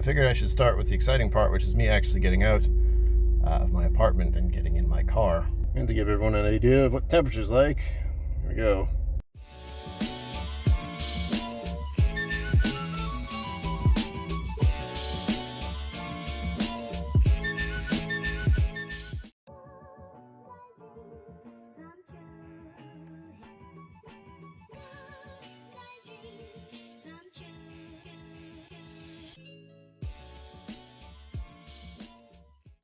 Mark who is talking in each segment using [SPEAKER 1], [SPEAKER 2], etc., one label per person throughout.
[SPEAKER 1] I figured I should start with the exciting part, which is me actually getting out of my apartment and getting in my car. And to give everyone an idea of what temperature's like, here we go.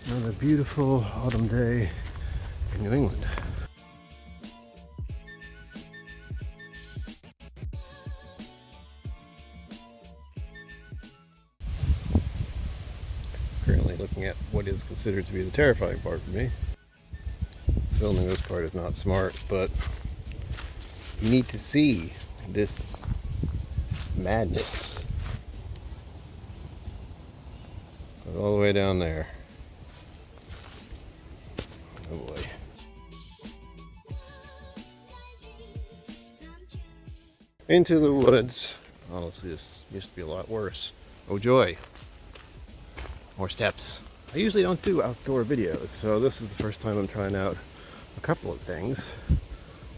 [SPEAKER 1] Another beautiful autumn day in New England. Currently looking at what is considered to be the terrifying part for me. Filming this part is not smart, but you need to see this madness. Goes all the way down there. Oh boy. Into the woods. Honestly, this used to be a lot worse. Oh joy. More steps. I usually don't do outdoor videos, so this is the first time I'm trying out a couple of things.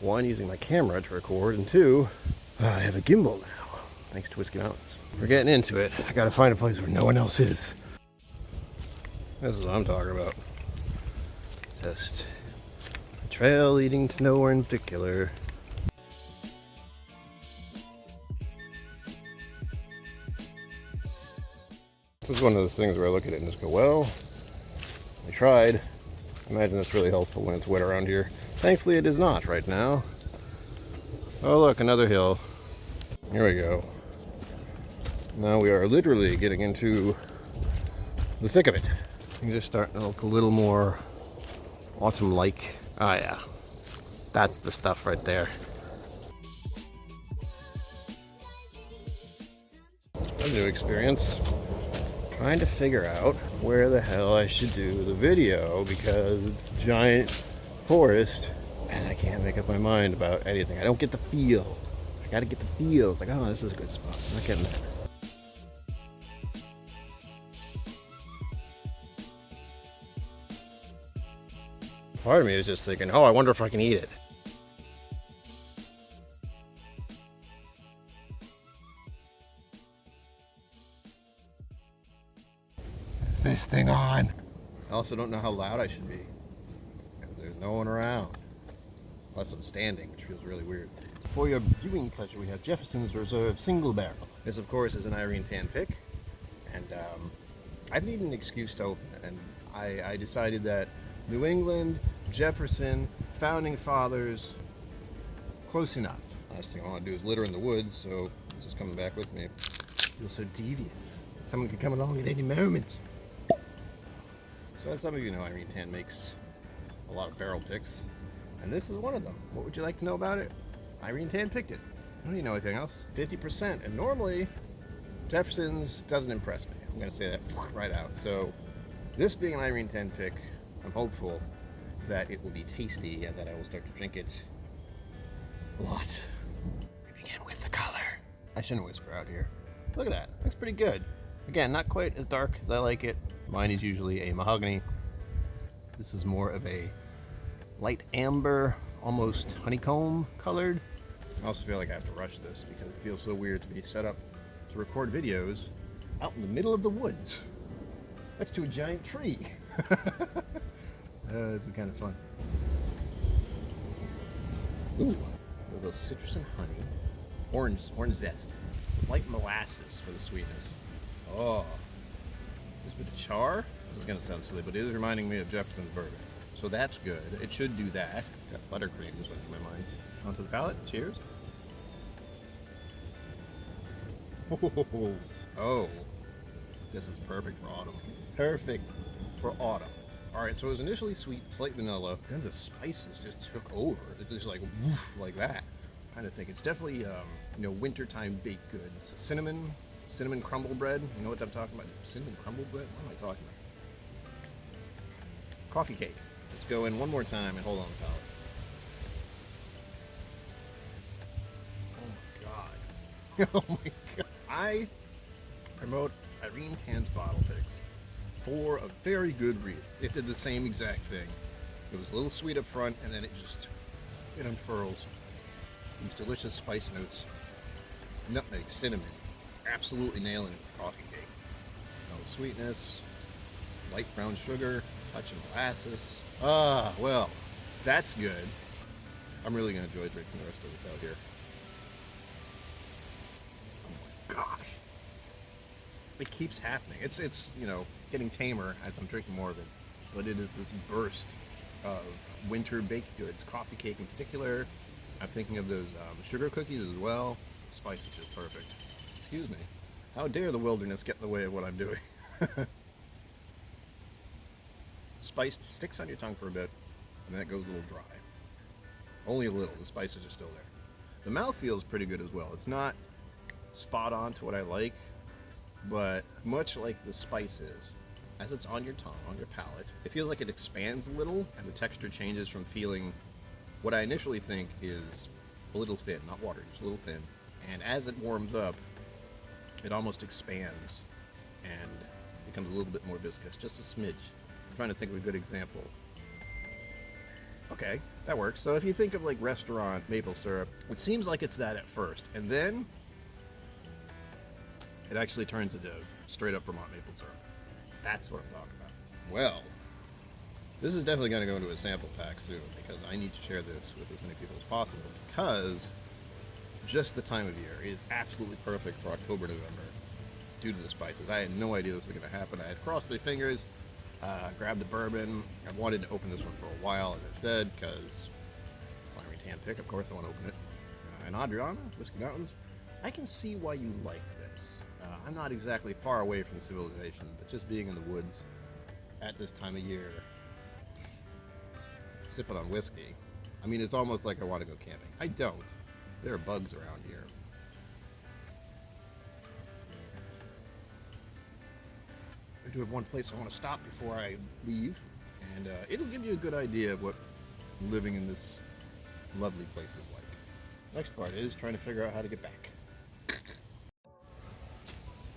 [SPEAKER 1] One, using my camera to record, and two, I have a gimbal now, thanks to Whisky Mountains. We're getting into it. I gotta find a place where no one else is. This is what I'm talking about. Just a trail leading to nowhere in particular. This is one of those things where I look at it and just go, well, I tried. Imagine that's really helpful when it's wet around here. Thankfully it is not right now. Oh look, another hill. Here we go. Now we are literally getting into the thick of it. Things are starting to look a little more autumn-like. Ah yeah, that's the stuff right there. A new experience. Trying to figure out where the hell I should do the video because it's a giant forest and I can't make up my mind about anything. I don't get the feel. I gotta get the feel. It's like, oh, this is a good spot. I'm not getting that. Part of me is just thinking, oh, I wonder if I can eat it. Is this thing on? I also don't know how loud I should be because there's no one around. Unless I'm standing, which feels really weird. For your viewing pleasure, we have Jefferson's Reserve Single Barrel. This, of course, is an Irene Tan pick. And I've needed an excuse to open it. And I decided that New England, Jefferson, Founding Fathers, close enough. Last thing I want to do is litter in the woods, so this is coming back with me. It feels so devious. Someone could come along at any moment. So as some of you know, Irene Tan makes a lot of barrel picks, and this is one of them. What would you like to know about it? Irene Tan picked it. I don't need to know anything else. 50%, and normally Jefferson's doesn't impress me. I'm going to say that right out. So this being an Irene Tan pick, I'm hopeful that it will be tasty and that I will start to drink it a lot. We begin with the color. I shouldn't whisper out here. Look at that. Looks pretty good. Again, not quite as dark as I like it. Mine is usually a mahogany. This is more of a light amber, almost honeycomb colored. I also feel like I have to rush this because it feels so weird to be set up to record videos out in the middle of the woods next to a giant tree. This is kind of fun. Ooh, a little citrus and honey. Orange zest. Light molasses for the sweetness. Oh, there's a bit of char. This is going to sound silly, but it is reminding me of Jefferson's bourbon. So that's good. It should do that. Got buttercream just went through my mind. Onto the palate. Cheers. Oh, this is perfect for autumn. Perfect for autumn. All right, so it was initially sweet, slight vanilla. Then the spices just took over. It just like woof, like that. I'm trying to think. It's definitely wintertime baked goods. Cinnamon crumble bread. You know what I'm talking about? Cinnamon crumble bread? What am I talking about? Coffee cake. Let's go in one more time and hold on the palate. Oh my god. Oh my god. I promote Irene Tan's bottle picks for a very good reason. It did the same exact thing. It was a little sweet up front, and then it unfurls. These delicious spice notes. Nutmeg, cinnamon, absolutely nailing it with coffee cake. No sweetness, light brown sugar, touch of molasses. Ah, well, that's good. I'm really going to enjoy drinking the rest of this out here. Oh my gosh. It keeps happening. It's getting tamer as I'm drinking more of it. But it is this burst of winter baked goods, coffee cake in particular. I'm thinking of those sugar cookies as well. Spice is just perfect. Excuse me. How dare the wilderness get in the way of what I'm doing? Spiced sticks on your tongue for a bit, and then it goes a little dry. Only a little. The spices are still there. The mouth feels pretty good as well. It's not spot on to what I like, but much like the spices, as it's on your tongue, on your palate, it feels like it expands a little, and the texture changes from feeling what I initially think is a little thin, not watery, just a little thin. And as it warms up, it almost expands and becomes a little bit more viscous, just a smidge. I'm trying to think of a good example. Okay, that works. So if you think of like restaurant maple syrup, it seems like it's that at first, and then it actually turns into straight up Vermont maple syrup. That's what I'm talking about. Well, this is definitely going to go into a sample pack soon, because I need to share this with as many people as possible, because just the time of year is absolutely perfect for October, November, due to the spices. I had no idea this was going to happen. I had crossed my fingers, grabbed the bourbon. I wanted to open this one for a while, as I said, because it's my Irene Tan pick. Of course I want to open it. And Adriana, Whiskey Mountains, I can see why you like this. I'm not exactly far away from civilization, but just being in the woods at this time of year, sipping on whiskey, I mean, it's almost like I want to go camping. I don't. There are bugs around here. I do have one place I want to stop before I leave, and it'll give you a good idea of what living in this lovely place is like. Next part is trying to figure out how to get back.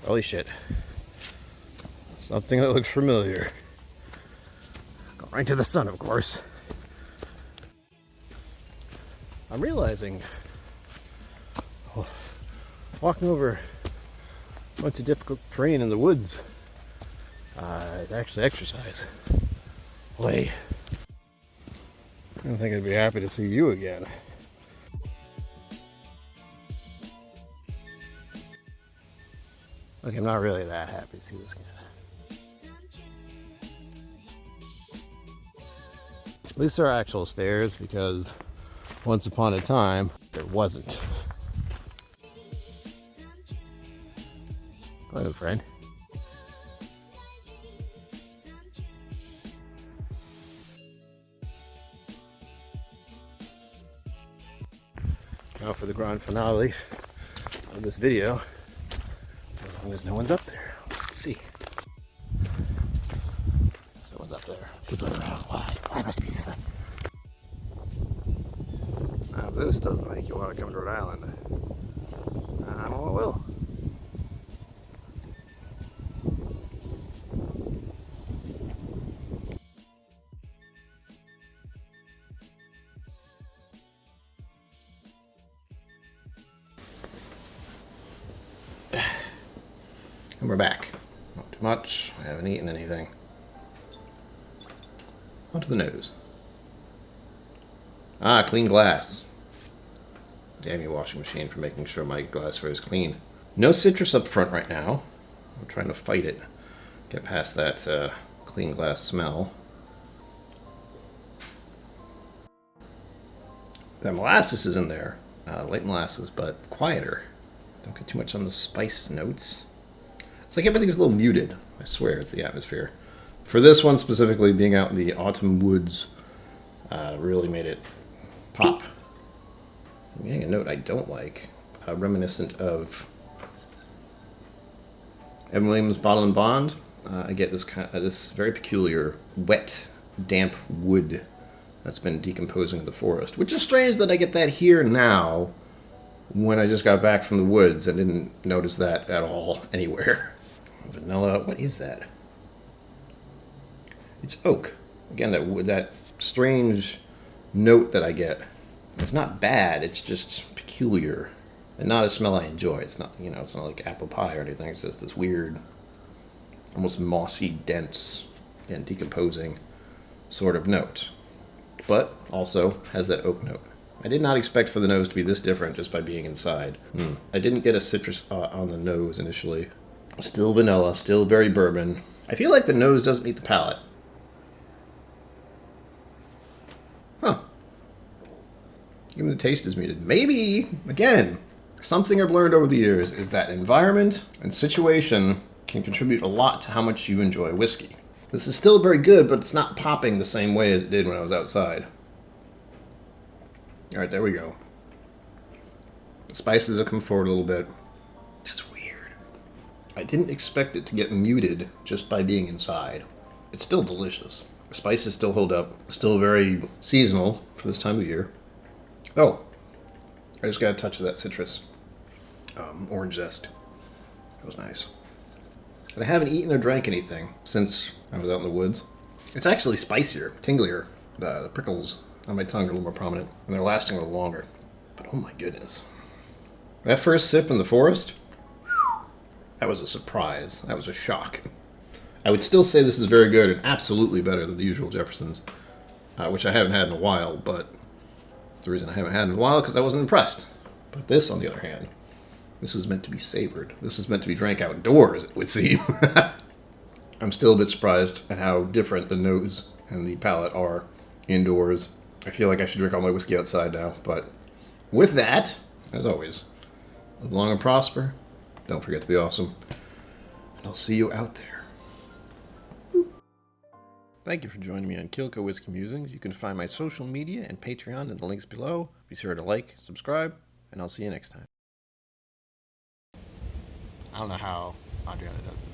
[SPEAKER 1] Holy shit. Something that looks familiar. Go right to the sun, of course. I'm realizing walking over a bunch of difficult terrain in the woods is actually exercise. Boy, I don't think I'd be happy to see you again. Look, I'm not really that happy to see this again. At least there are actual stairs, because once upon a time, there wasn't. Go ahead, friend. Now for the grand finale of this video. As long as no one's up there. Let's see. Someone's up there. People are around. Why must it be this way? Now, if this doesn't make you want to come to Rhode Island, I don't know what will. And we're back. Not too much. I haven't eaten anything. Onto the nose. Ah, clean glass. Damn you, washing machine, for making sure my glassware is clean. No citrus up front right now. I'm trying to fight it. Get past that clean glass smell. That molasses is in there. Light molasses, but quieter. Don't get too much on the spice notes. It's like everything's a little muted. I swear it's the atmosphere. For this one specifically, being out in the autumn woods really made it pop. I'm getting a note I don't like, reminiscent of Evan Williams' Bottle and Bond. I get this very peculiar wet, damp wood that's been decomposing in the forest, which is strange that I get that here now when I just got back from the woods and didn't notice that at all anywhere.
[SPEAKER 2] vanilla. What is that? It's oak. Again, that strange note that I get. It's not bad. It's just peculiar, and not a smell I enjoy. It's not, it's not like apple pie or anything. It's just this weird, almost mossy, dense, and decomposing sort of note. But also has that oak note. I did not expect for the nose to be this different just by being inside. I didn't get a citrus on the nose initially. Still vanilla, still very bourbon. I feel like the nose doesn't meet the palate. Huh. Even the taste is muted. Maybe, again, something I've learned over the years is that environment and situation can contribute a lot to how much you enjoy whiskey. This is still very good, but it's not popping the same way as it did when I was outside. Alright, there we go. The spices have come forward a little bit. That's weird. I didn't expect it to get muted just by being inside. It's still delicious. The spices still hold up. Still very seasonal for this time of year. Oh, I just got a touch of that citrus. Orange zest. That was nice. And I haven't eaten or drank anything since I was out in the woods. It's actually spicier, tinglier. The prickles on my tongue are a little more prominent, and they're lasting a little longer. But oh my goodness. That first sip in the forest, that was a surprise. That was a shock. I would still say this is very good and absolutely better than the usual Jeffersons, which I haven't had in a while, but the reason I haven't had it in a while is because I wasn't impressed. But this, on the other hand, this is meant to be savored. This is meant to be drank outdoors, it would seem. I'm still a bit surprised at how different the nose and the palate are indoors. I feel like I should drink all my whiskey outside now, but with that, as always, live long and prosper. Don't forget to be awesome. And I'll see you out there. Thank you for joining me on KillCo Whisky Musings. You can find my social media and Patreon in the links below. Be sure to like, subscribe, and I'll see you next time.
[SPEAKER 1] I don't know how Adriana does it.